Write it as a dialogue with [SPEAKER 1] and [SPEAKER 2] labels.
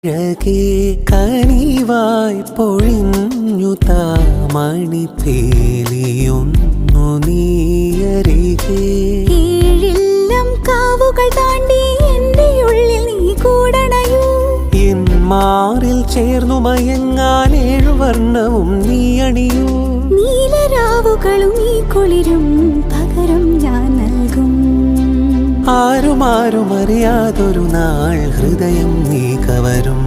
[SPEAKER 1] അഴകേ കനിവായി പൊഴിഞ്ഞു താമണിപ്പേലിയൊന്നു നീയരികെ
[SPEAKER 2] ഏഴെല്ലാം കാവുകൾ താണ്ടി എൻ്റെ ഉള്ളിൽ നീ കൂടണയൂ
[SPEAKER 1] എൻ മാറിൽ ചേർന്നു മയങ്ങാൻ ഏഴുവർണ്ണവും നീ അണിയൂ
[SPEAKER 2] നീലരാവുകളും ഈ കുളിരും പകരം ഞാൻ നൽകും
[SPEAKER 1] ആരുമാരും അറിയാതൊരു നാൾ ഹൃദയം നീ കവരും